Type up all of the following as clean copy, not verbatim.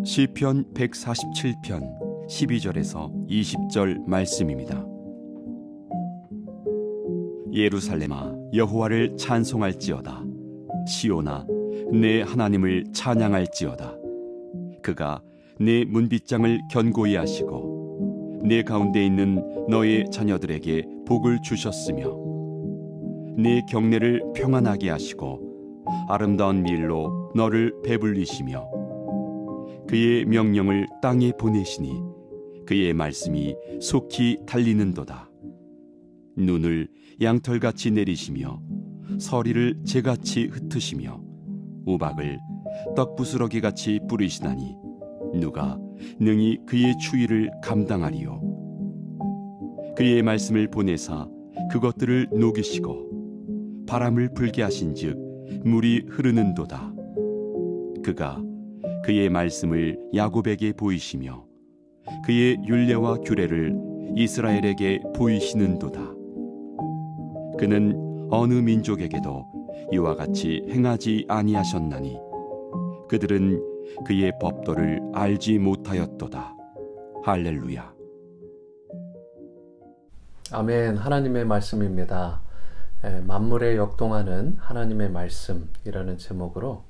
시편 147편 12절에서 20절 말씀입니다. 예루살렘아, 여호와를 찬송할지어다. 시온아, 내 하나님을 찬양할지어다. 그가 내 문빗장을 견고히 하시고 내 가운데 있는 너의 자녀들에게 복을 주셨으며 내 경내를 평안하게 하시고 아름다운 밀로 너를 배불리시며 그의 명령을 땅에 보내시니 그의 말씀이 속히 달리는도다. 눈을 양털같이 내리시며 서리를 재같이 흩으시며 우박을 떡부스러기같이 뿌리시나니 누가 능히 그의 추위를 감당하리요. 그의 말씀을 보내사 그것들을 녹이시고 바람을 불게 하신즉 물이 흐르는도다. 그가 그의 말씀을 야곱에게 보이시며 그의 율례와 규례를 이스라엘에게 보이시는도다. 그는 어느 민족에게도 이와 같이 행하지 아니하셨나니 그들은 그의 법도를 알지 못하였도다. 할렐루야. 아멘. 하나님의 말씀입니다. 만물에 역동하는 하나님의 말씀이라는 제목으로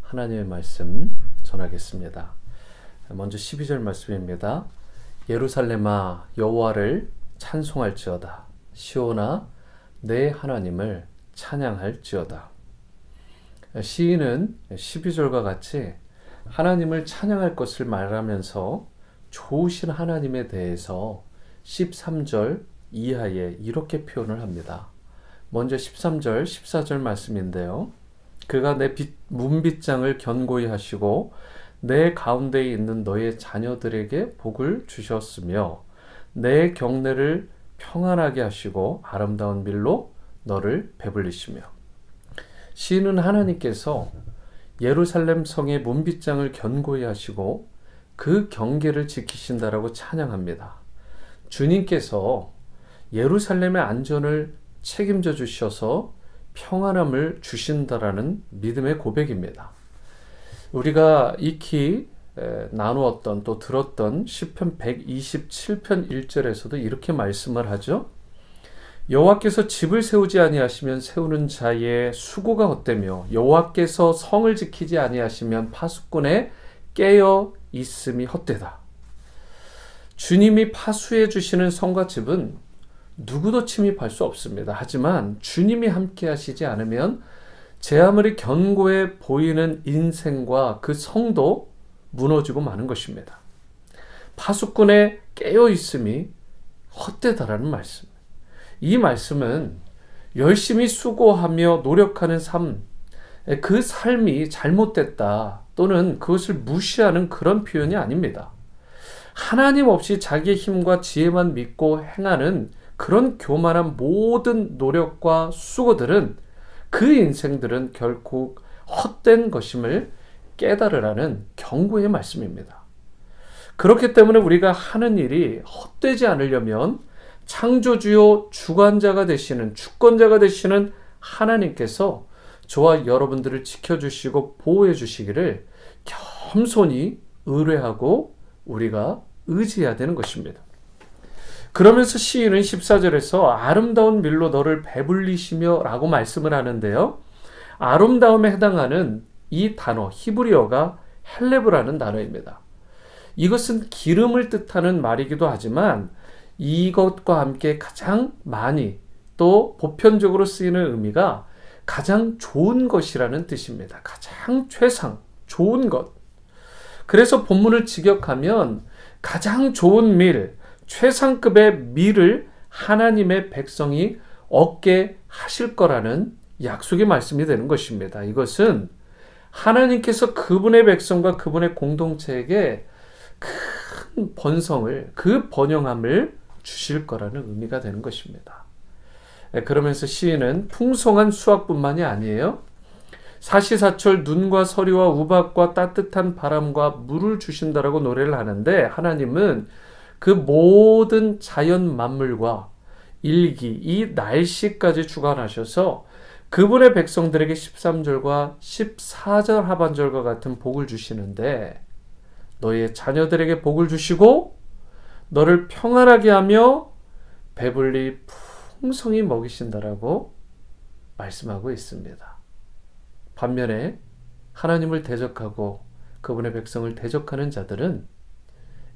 하나님의 말씀 전하겠습니다. 먼저 12절 말씀입니다. 예루살렘아, 여호와를 찬송할지어다. 시온아, 내 하나님을 찬양할지어다. 시인은 12절과 같이 하나님을 찬양할 것을 말하면서 좋으신 하나님에 대해서 13절 이하에 이렇게 표현을 합니다. 먼저 13절, 14절 말씀인데요. 그가 내 문빗장을 견고히 하시고 내 가운데에 있는 너의 자녀들에게 복을 주셨으며 내 경내를 평안하게 하시고 아름다운 밀로 너를 배불리시며. 시인은 하나님께서 예루살렘 성의 문빗장을 견고히 하시고 그 경계를 지키신다라고 찬양합니다. 주님께서 예루살렘의 안전을 책임져 주셔서 평안함을 주신다라는 믿음의 고백입니다. 우리가 익히 나누었던 또 들었던 시편 127편 1절에서도 이렇게 말씀을 하죠. 여호와께서 집을 세우지 아니하시면 세우는 자의 수고가 헛되며 여호와께서 성을 지키지 아니하시면 파수꾼의 깨어 있음이 헛되다. 주님이 파수해 주시는 성과 집은 누구도 침입할 수 없습니다. 하지만 주님이 함께 하시지 않으면 제 아무리 견고해 보이는 인생과 그 성도 무너지고 마는 것입니다. 파수꾼의 깨어있음이 헛되다라는 말씀. 이 말씀은 열심히 수고하며 노력하는 삶, 그 삶이 잘못됐다 또는 그것을 무시하는 그런 표현이 아닙니다. 하나님 없이 자기의 힘과 지혜만 믿고 행하는 그런 교만한 모든 노력과 수고들은 그 인생들은 결국 헛된 것임을 깨달으라는 경고의 말씀입니다. 그렇기 때문에 우리가 하는 일이 헛되지 않으려면 창조주요 주관자가 되시는 주권자가 되시는 하나님께서 저와 여러분들을 지켜주시고 보호해 주시기를 겸손히 의뢰하고 우리가 의지해야 되는 것입니다. 그러면서 시인은 14절에서 아름다운 밀로 너를 배불리시며 라고 말씀을 하는데요. 아름다움에 해당하는 이 단어 히브리어가 헬레브라는 단어입니다. 이것은 기름을 뜻하는 말이기도 하지만 이것과 함께 가장 많이 또 보편적으로 쓰이는 의미가 가장 좋은 것이라는 뜻입니다. 가장 최상, 좋은 것. 그래서 본문을 직역하면 가장 좋은 밀, 최상급의 밀을 하나님의 백성이 얻게 하실 거라는 약속의 말씀이 되는 것입니다. 이것은 하나님께서 그분의 백성과 그분의 공동체에게 큰 번성을, 그 번영함을 주실 거라는 의미가 되는 것입니다. 그러면서 시인은 풍성한 수확뿐만이 아니에요. 사시사철 눈과 서리와 우박과 따뜻한 바람과 물을 주신다라고 노래를 하는데 하나님은 그 모든 자연 만물과 일기, 이 날씨까지 주관하셔서 그분의 백성들에게 13절과 14절 하반절과 같은 복을 주시는데 너의 자녀들에게 복을 주시고 너를 평안하게 하며 배불리 풍성히 먹이신다라고 말씀하고 있습니다. 반면에 하나님을 대적하고 그분의 백성을 대적하는 자들은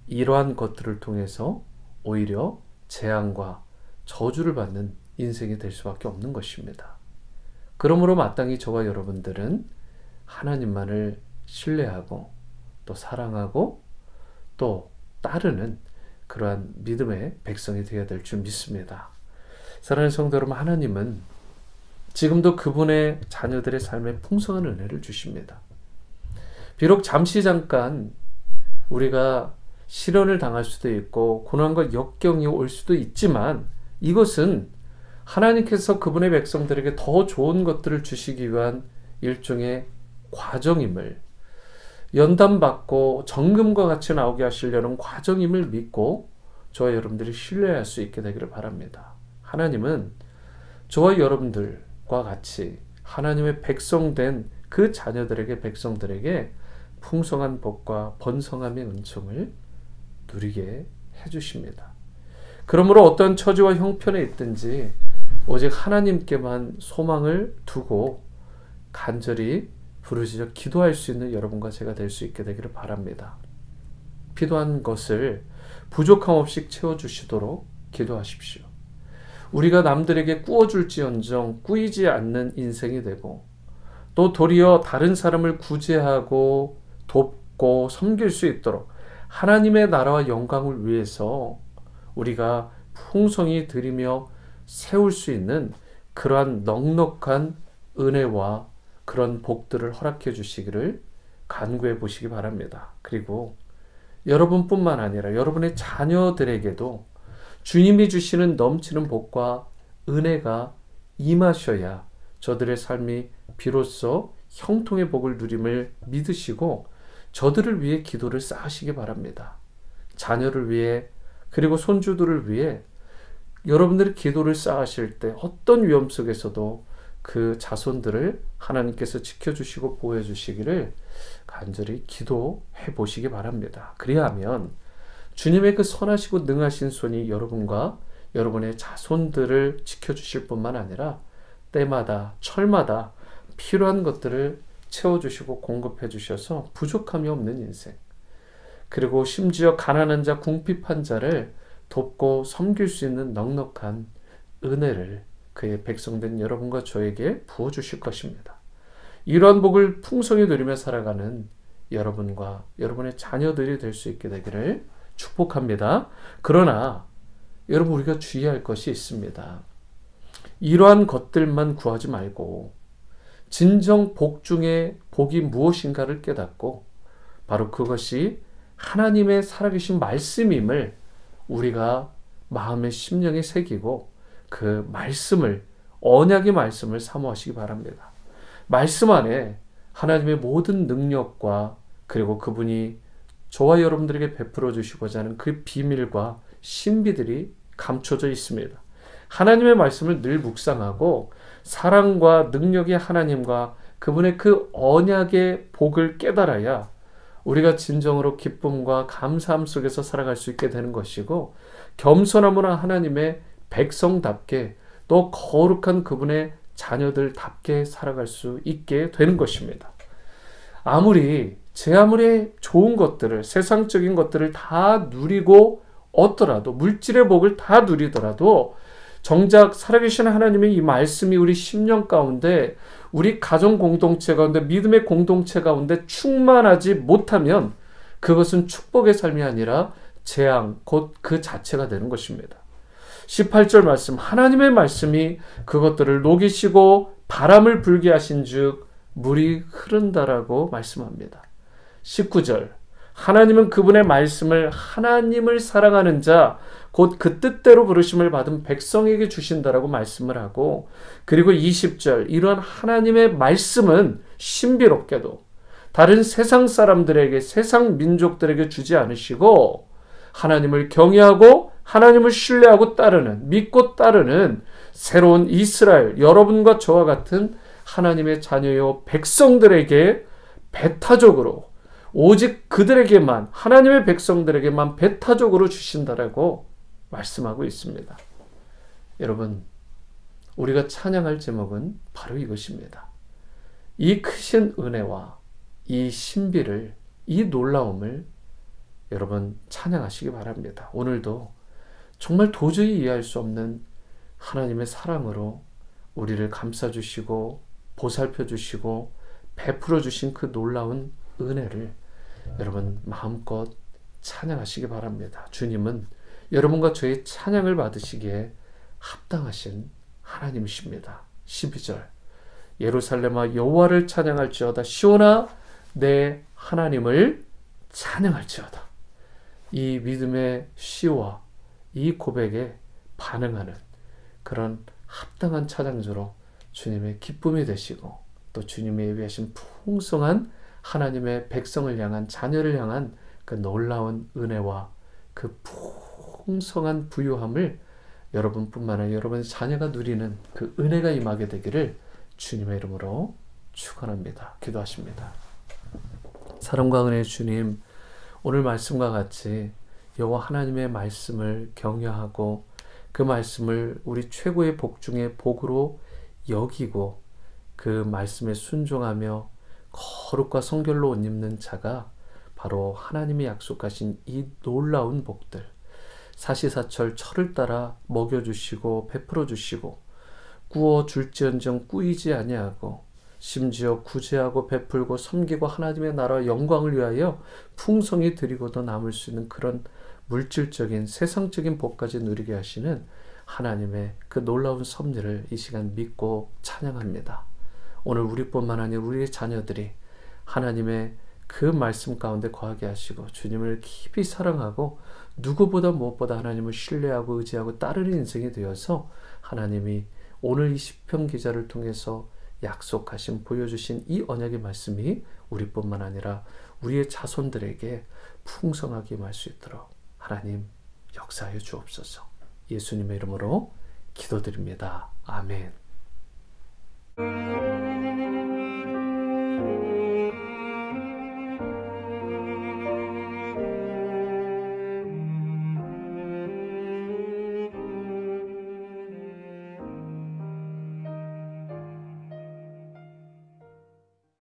이러한 것들을 통해서 오히려 재앙과 저주를 받는 인생이 될 수밖에 없는 것입니다. 그러므로 마땅히 저와 여러분들은 하나님만을 신뢰하고 또 사랑하고 또 따르는 그러한 믿음의 백성이 되어야 될 줄 믿습니다. 사랑하는 성도 여러분, 하나님은 지금도 그분의 자녀들의 삶에 풍성한 은혜를 주십니다. 비록 잠시 잠깐 우리가 시련을 당할 수도 있고 고난과 역경이 올 수도 있지만 이것은 하나님께서 그분의 백성들에게 더 좋은 것들을 주시기 위한 일종의 과정임을, 연단받고 정금과 같이 나오게 하시려는 과정임을 믿고 저와 여러분들이 신뢰할 수 있게 되기를 바랍니다. 하나님은 저와 여러분들과 같이 하나님의 백성된 그 자녀들에게, 백성들에게 풍성한 복과 번성함의 은총을 누리게 해주십니다. 그러므로 어떤 처지와 형편에 있든지 오직 하나님께만 소망을 두고 간절히 부르짖어 기도할 수 있는 여러분과 제가 될 수 있게 되기를 바랍니다. 필요한 것을 부족함 없이 채워주시도록 기도하십시오. 우리가 남들에게 꾸어줄지언정 꾸이지 않는 인생이 되고 또 도리어 다른 사람을 구제하고 돕고 섬길 수 있도록 하나님의 나라와 영광을 위해서 우리가 풍성히 드리며 세울 수 있는 그러한 넉넉한 은혜와 그런 복들을 허락해 주시기를 간구해 보시기 바랍니다. 그리고 여러분뿐만 아니라 여러분의 자녀들에게도 주님이 주시는 넘치는 복과 은혜가 임하셔야 저들의 삶이 비로소 형통의 복을 누림을 믿으시고 저들을 위해 기도를 쌓으시기 바랍니다. 자녀를 위해 그리고 손주들을 위해 여러분들이 기도를 쌓으실 때 어떤 위험 속에서도 그 자손들을 하나님께서 지켜주시고 보호해주시기를 간절히 기도해 보시기 바랍니다. 그리하면 주님의 그 선하시고 능하신 손이 여러분과 여러분의 자손들을 지켜주실 뿐만 아니라 때마다 철마다 필요한 것들을 채워주시고 공급해 주셔서 부족함이 없는 인생, 그리고 심지어 가난한 자, 궁핍한 자를 돕고 섬길 수 있는 넉넉한 은혜를 그의 백성된 여러분과 저에게 부어주실 것입니다. 이러한 복을 풍성히 누리며 살아가는 여러분과 여러분의 자녀들이 될 수 있게 되기를 축복합니다. 그러나 여러분, 우리가 주의할 것이 있습니다. 이러한 것들만 구하지 말고 진정 복 중에 복이 무엇인가를 깨닫고 바로 그것이 하나님의 살아계신 말씀임을 우리가 마음의 심령에 새기고 그 말씀을, 언약의 말씀을 사모하시기 바랍니다. 말씀 안에 하나님의 모든 능력과 그리고 그분이 저와 여러분들에게 베풀어 주시고자 하는 그 비밀과 신비들이 감춰져 있습니다. 하나님의 말씀을 늘 묵상하고 사랑과 능력의 하나님과 그분의 그 언약의 복을 깨달아야 우리가 진정으로 기쁨과 감사함 속에서 살아갈 수 있게 되는 것이고, 겸손함으로 하나님의 백성답게 또 거룩한 그분의 자녀들답게 살아갈 수 있게 되는 것입니다. 아무리 좋은 것들을, 세상적인 것들을 다 누리고 얻더라도, 물질의 복을 다 누리더라도 정작 살아계신 하나님의 이 말씀이 우리 심령 가운데, 우리 가정 공동체 가운데, 믿음의 공동체 가운데 충만하지 못하면 그것은 축복의 삶이 아니라 재앙, 곧 그 자체가 되는 것입니다. 18절 말씀, 하나님의 말씀이 그것들을 녹이시고 바람을 불게 하신 즉 물이 흐른다라고 말씀합니다. 19절, 하나님은 그분의 말씀을 하나님을 사랑하는 자, 곧 그 뜻대로 부르심을 받은 백성에게 주신다라고 말씀을 하고, 그리고 20절, 이러한 하나님의 말씀은 신비롭게도 다른 세상 사람들에게, 세상 민족들에게 주지 않으시고 하나님을 경외하고 하나님을 신뢰하고 따르는, 믿고 따르는 새로운 이스라엘, 여러분과 저와 같은 하나님의 자녀요 백성들에게 배타적으로 오직 그들에게만, 하나님의 백성들에게만 배타적으로 주신다라고 말씀하고 있습니다. 여러분, 우리가 찬양할 제목은 바로 이것입니다. 이 크신 은혜와 이 신비를, 이 놀라움을 여러분 찬양하시기 바랍니다. 오늘도 정말 도저히 이해할 수 없는 하나님의 사랑으로 우리를 감싸주시고 보살펴주시고 베풀어주신 그 놀라운 은혜를 여러분 마음껏 찬양하시기 바랍니다. 주님은 여러분과 저의 찬양을 받으시기에 합당하신 하나님이십니다. 12절 예루살렘아 여호와를 찬양할지어다. 시온아 내 하나님을 찬양할지어다. 이 믿음의 시와 이 고백에 반응하는 그런 합당한 찬양주로 주님의 기쁨이 되시고 또 주님의 예비하신 풍성한 하나님의 백성을 향한, 자녀를 향한 그 놀라운 은혜와 그 풍성한 부유함을 여러분뿐만 아니라 여러분의 자녀가 누리는 그 은혜가 임하게 되기를 주님의 이름으로 축원합니다. 기도하십니다. 사랑과 은혜의 주님, 오늘 말씀과 같이 여호와 하나님의 말씀을 경외하고 그 말씀을 우리 최고의 복 중에 복으로 여기고 그 말씀에 순종하며 거룩과 성결로 옷 입는 자가 바로 하나님이 약속하신 이 놀라운 복들, 사시사철 철을 따라 먹여주시고 베풀어주시고 구워줄지언정 꾸이지 아니하고 심지어 구제하고 베풀고 섬기고 하나님의 나라 영광을 위하여 풍성히 드리고도 남을 수 있는 그런 물질적인 세상적인 복까지 누리게 하시는 하나님의 그 놀라운 섭리를 이 시간 믿고 찬양합니다. 오늘 우리뿐만 아니라 우리의 자녀들이 하나님의 그 말씀 가운데 거하게 하시고 주님을 깊이 사랑하고 누구보다 무엇보다 하나님을 신뢰하고 의지하고 따르는 인생이 되어서 하나님이 오늘 이 시편 기자를 통해서 약속하신, 보여주신 이 언약의 말씀이 우리뿐만 아니라 우리의 자손들에게 풍성하게 임할 수 있도록 하나님 역사하여 주옵소서. 예수님의 이름으로 기도드립니다. 아멘.